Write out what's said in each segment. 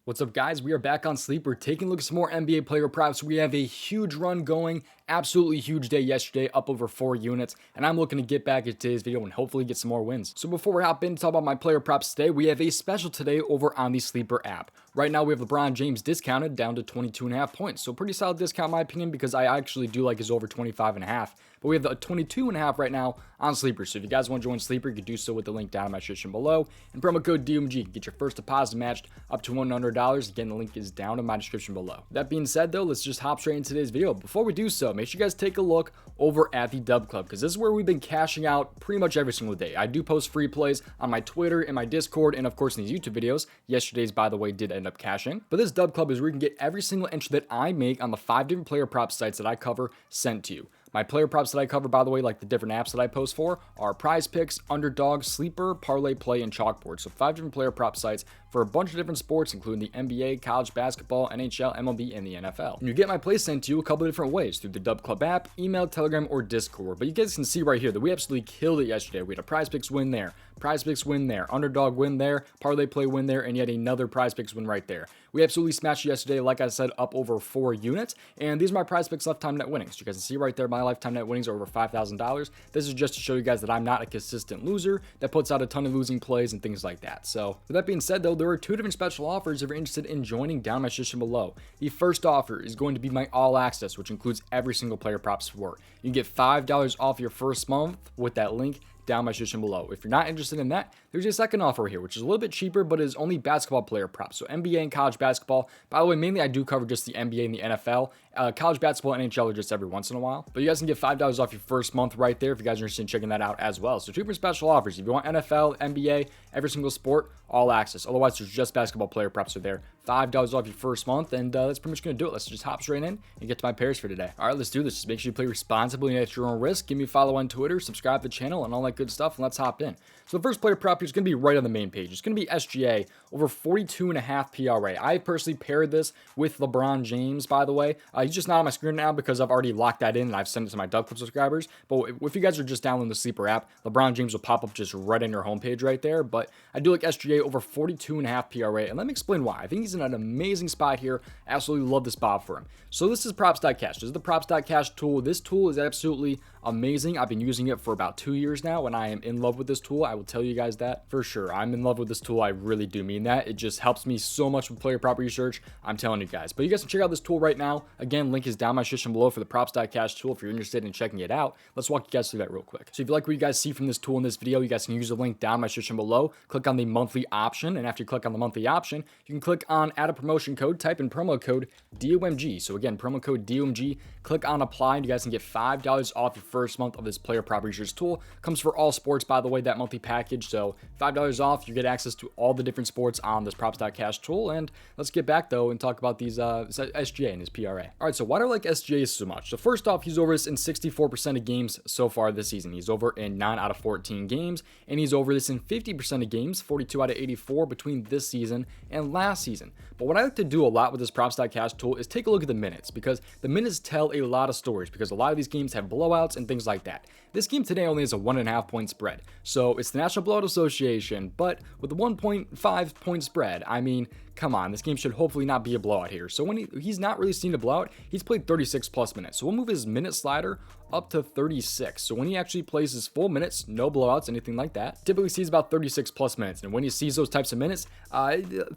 What's up, guys? We are back on Sleeper taking a look at some more NBA player props. We have a huge run going, absolutely huge day yesterday, up over 4 units, and I'm looking to get back into today's video and hopefully get some more wins. So before we hop in and talk about my player props today, we have a special today over on the Sleeper app. Right now we have LeBron James discounted down to 22.5 points, so pretty solid discount in my opinion because I actually do like his over 25.5. But we have the 22.5 right now on Sleeper, so if you guys want to join Sleeper, you can do so with the link down in my description below, and promo code DOMG, get your first deposit matched up to $100. Again, the link is down in my description below. That being said though, let's just hop straight into today's video. Before we do so, make sure you guys take a look over at the Dub Club, because this is where we've been cashing out pretty much every single day. I do post free plays on my Twitter and my Discord, and of course in these YouTube videos. Yesterday's, by the way, did end up cashing. But this Dub Club is where you can get every single entry that I make on the 5 different player prop sites that I cover sent to you. My player props that I cover, by the way, like the different apps that I post for, are prizepicks, underdog, sleeper, parlay play, and chalkboard. So 5 different player prop sites for a bunch of different sports, including the NBA, college basketball, NHL, MLB, and the NFL. And you get my plays sent to you a couple of different ways, through the Dub Club app, email, Telegram, or Discord. But you guys can see right here that we absolutely killed it yesterday. We had a prizepicks win there, prizepicks win there, underdog win there, parlay play win there, and yet another prizepicks win right there. We absolutely smashed yesterday, like I said, up over 4 units, and these are my prizepicks lifetime net winnings. You guys can see right there, my lifetime net winnings are over $5,000. This is just to show you guys that I'm not a consistent loser that puts out a ton of losing plays and things like that. So with that being said though, there are 2 different special offers if you're interested in joining down my description below. The first offer is going to be my all access, which includes every single player prop sport. You can get $5 off your first month with that link down my description below. If you're not interested in that, there's a second offer here, which is a little bit cheaper, but is only basketball player props. So NBA and college basketball. By the way, mainly I do cover just the NBA and the NFL. College basketball and NHL are just every once in a while. But you guys can get $5 off your first month right there if you guys are interested in checking that out as well. So 2 different special offers. If you want NFL, NBA, every single sport, all access. Otherwise, there's just basketball player props are there. $5 off your first month, and that's pretty much going to do it. Let's just hop straight in and get to my pairs for today. All right, let's do this. Just make sure you play responsibly and at your own risk. Give me a follow on Twitter, subscribe to the channel, and all that good stuff, and let's hop in. So the first player prop here is going to be right on the main page. It's going to be SGA over 42.5 PRA. I personally paired this with LeBron James, by the way. He's just not on my screen now because I've already locked that in and I've sent it to my Dub Club subscribers. But if you guys are just downloading the Sleeper app, LeBron James will pop up just right in your homepage right there. But I do like SGA over 42.5 PRA, and let me explain why. I think he's in an amazing spot here. Absolutely love this spot for him. So this is Props.Cash. This is the Props.Cash tool. This tool is absolutely amazing. I've been using it for about 2 years now, and I am in love with this tool. I will tell you guys that for sure. I'm in love with this tool. I really do mean that. It just helps me so much with player prop research. I'm telling you guys. But you guys can check out this tool right now. Again, link is down my description below for the Props.Cash tool if you're interested in checking it out. Let's walk you guys through that real quick. So if you like what you guys see from this tool in this video, you guys can use the link down my description below. Click on the monthly option, and after you click on the monthly option, you can click on add a promotion code, type in promo code DOMG. So again, promo code DOMG, click on apply, and you guys can get $5 off your first month of this player prop research tool. Comes for all sports, by the way, that monthly package. So $5 off, you get access to all the different sports on this Props.Cash tool. And let's get back though and talk about these SGA and his PRA. All right, so why do I like SGA so much? So first off, he's over this in 64% of games so far this season. He's over in 9 out of 14 games, and he's over this in 50% of games, 42 out of 84 between this season and last season. But what I like to do a lot with this Props.Cash tool is take a look at the minutes, because the minutes tell a lot of stories, because a lot of these games have blowouts and things like that. This game today only has a 1.5 point spread. So it's the National Blowout Association, but with a 1.5 point spread, I mean, come on, this game should hopefully not be a blowout here. So when he's not really seen a blowout, he's played 36 plus minutes. So we'll move his minute slider up to 36. So when he actually plays his full minutes, no blowouts, anything like that, typically sees about 36 plus minutes. And when he sees those types of minutes,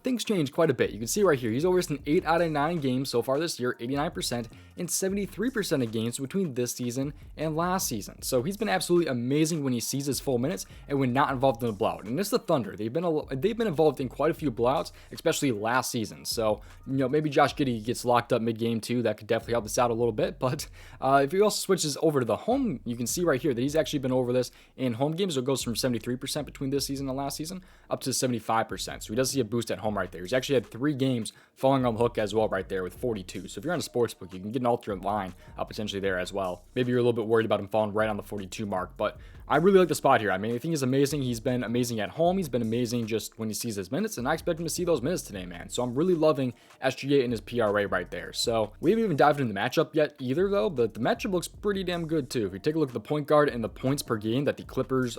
things change quite a bit. You can see right here, he's over in 8 out of 9 games so far this year, 89%, and 73% of games between this season and last season. So he's been absolutely amazing when he sees his full minutes and when not involved in a blowout. And it's the Thunder. They've been involved in quite a few blowouts, especially last season. So, you know, maybe Josh Giddey gets locked up mid-game too. That could definitely help us out a little bit. But if he also switches over to the home, you can see right here that he's actually been over this in home games. So it goes from 73% between this season and last season up to 75%. So he does see a boost at home right there. He's actually had 3 games falling on the hook as well right there with 42. So if you're on a sportsbook, you can get an alternate line potentially there as well. Maybe you're a little bit worried about him falling right on the 42 mark, but I really like the spot here. I mean, I think he's amazing. He's been amazing at home. He's been amazing just when he sees his minutes, and I expect him to see those minutes today. yesterday, man. So I'm really loving SGA and his PRA right there. So we haven't even dived into the matchup yet either, though, but the matchup looks pretty damn good too. If you take a look at the point guard and the points per game that the 76ers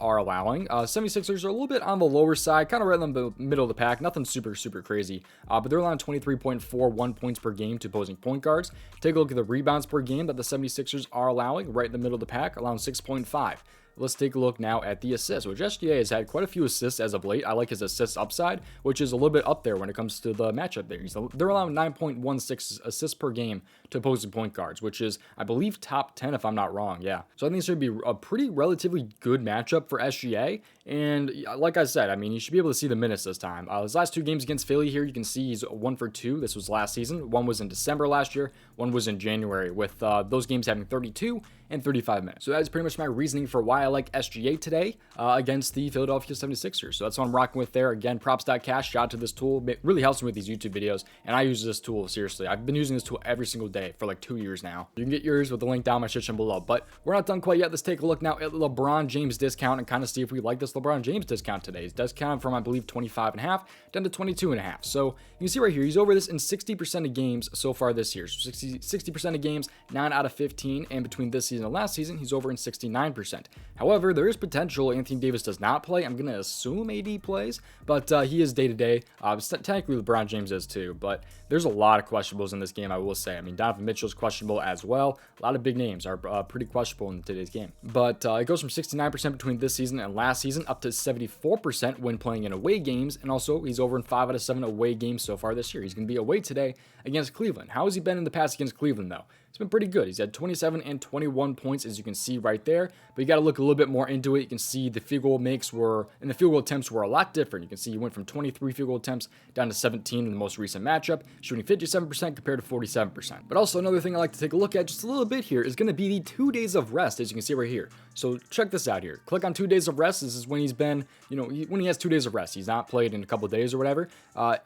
are allowing, 76ers are a little bit on the lower side, kind of right in the middle of the pack, nothing super crazy, but they're allowing 23.41 points per game to opposing point guards. Take a look at the rebounds per game that the 76ers are allowing, right in the middle of the pack, allowing 6.5. Let's take a look now at the assists, which SGA has had quite a few assists as of late. I like his assist upside, which is a little bit up there when it comes to the matchup there. They're allowing 9.16 assists per game to opposing point guards, which is, I believe, top 10 if I'm not wrong. Yeah. So I think this should be a pretty relatively good matchup for SGA. And like I said, I mean, you should be able to see the minutes this time. His last 2 games against Philly here, you can see he's 1 for 2. This was last season. One was in December last year. One was in January, with those games having 32 and 35 minutes. So that is pretty much my reasoning for why I like SGA today against the Philadelphia 76ers. So that's what I'm rocking with there. Again, Props.Cash, shout out to this tool. It really helps me with these YouTube videos, and I use this tool seriously. I've been using this tool every single day for like 2 years now. You can get yours with the link down my description below. But we're not done quite yet. Let's take a look now at LeBron James discount and kind of see if we like this LeBron James discount today. He's discounted from, I believe, 25.5 down to 22.5. So you can see right here, he's over this in 60% of games so far this year. So 60% of games, 9 out of 15, and between this season and last season, he's over in 69%. However, there is potential Anthony Davis does not play. I'm going to assume AD plays, but he is day-to-day. Technically, LeBron James is too, but there's a lot of questionables in this game, I will say. I mean, Donovan Mitchell's questionable as well. A lot of big names are pretty questionable in today's game. But it goes from 69% between this season and last season up to 74% when playing in away games, and also he's over in 5 out of 7 away games so far this year. He's going to be away today against Cleveland. How has he been in the past against Cleveland, though? It's been pretty good. He's had 27 and 21 points, as you can see right there. But you got to look a little bit more into it. You can see the field goal makes were, and the field goal attempts were a lot different. You can see he went from 23 field goal attempts down to 17 in the most recent matchup, shooting 57% compared to 47%. But also another thing I like to take a look at just a little bit here is going to be the 2 days of rest, as you can see right here. So check this out here. Click on 2 days of rest. This is when he's been, when he has 2 days of rest. He's not played in a couple of days or whatever.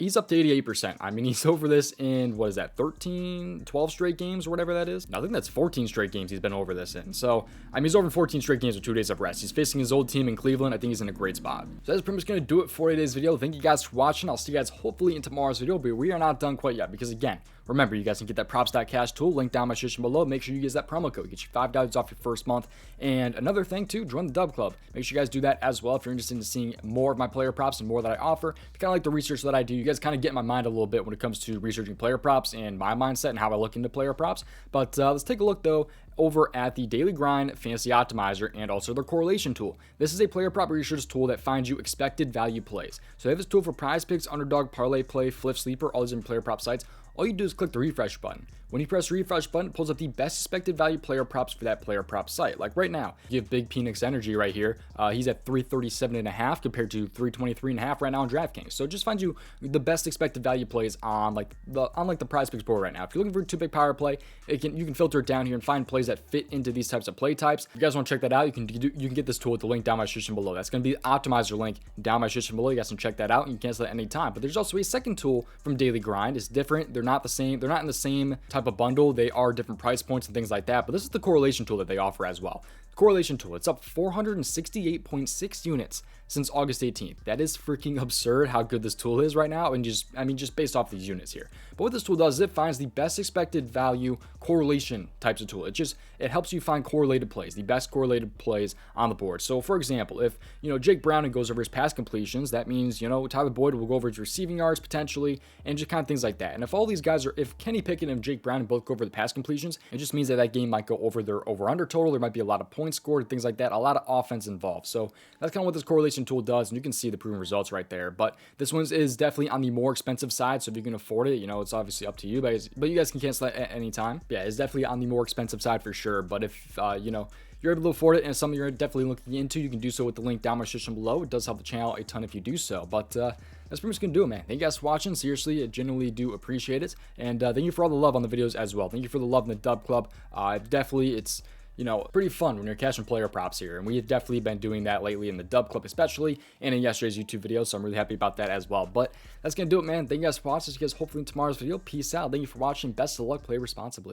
He's up to 88%. I mean, he's over this in, what is that, 12 straight games or whatever that is? I think that's 14 straight games he's been over this in. So, I mean, he's over 14 straight games with 2 days of rest. He's facing his old team in Cleveland. I think he's in a great spot. So that's pretty much going to do it for today's video. Thank you guys for watching. I'll see you guys hopefully in tomorrow's video, but we are not done quite yet because, again, remember, you guys can get that Props.Cash tool, link down my description below. Make sure you use that promo code. Get you $5 off your first month. And another thing, too, join the Dub Club. Make sure you guys do that as well if you're interested in seeing more of my player props and more that I offer. If you kind of like the research that I do, you guys kind of get in my mind a little bit when it comes to researching player props and my mindset and how I look into player props. But let's take a look, though, over at the Daily Grind Fantasy Optimizer and also their correlation tool. This is a player prop research tool that finds you expected value plays. So they have this tool for prizepicks, underdog, parlay play, flip sleeper, all these different player prop sites. All you do is click the refresh button. When you press the refresh button, it pulls up the best expected value player props for that player prop site. Like right now, you have Big Phoenix Energy right here. He's at 337.5 compared to 323.5 right now on DraftKings. So it just finds you the best expected value plays on the prizepicks board right now. If you're looking for a 2-big power play, you can filter it down here and find plays that fit into these types of play types. If you guys want to check that out, you can get this tool with the link down my description below. That's going to be the optimizer link down my description below. You guys can check that out and you can cancel it at any time. But there's also a second tool from Daily Grind. It's different. They're not the same. They're not in the same type of bundle. They are different price points and things like that. But this is the correlation tool that they offer as well. The correlation tool, it's up 468.6 units since August 18th. That is freaking absurd how good this tool is right now, and just based off these units here. But what this tool does is it finds the best expected value correlation types of tool. It helps you find correlated plays, the best correlated plays on the board. So for example, if Jake Browning goes over his pass completions, that means Tyler Boyd will go over his receiving yards potentially, and just kind of things like that. And if all these guys if Kenny Pickett and Jake Browning both go over the pass completions, it just means that game might go over their over-under total. There might be a lot of points scored and things like that, a lot of offense involved. So that's kind of what this correlation tool does, and you can see the proven results right there. But this one is definitely on the more expensive side, so if you can afford it, it's obviously up to you, but you guys can cancel that at any time. Yeah, it's definitely on the more expensive side for sure, but if you're able to afford it and it's something you're definitely looking into, you can do so with the link down my description below. It does help the channel a ton if you do so. But that's pretty much gonna do it, man. Thank you guys for watching. Seriously, I genuinely do appreciate it, and thank you for all the love on the videos as well. Thank you for the love in the Dub Club. Definitely, it's pretty fun when you're cashing player props here, and we've definitely been doing that lately in the Dub Club especially, and in yesterday's YouTube video, so I'm really happy about that as well. But that's gonna do it, man. Thank you guys for watching. See you guys hopefully in tomorrow's video. Peace out. Thank you for watching. Best of luck. Play responsibly.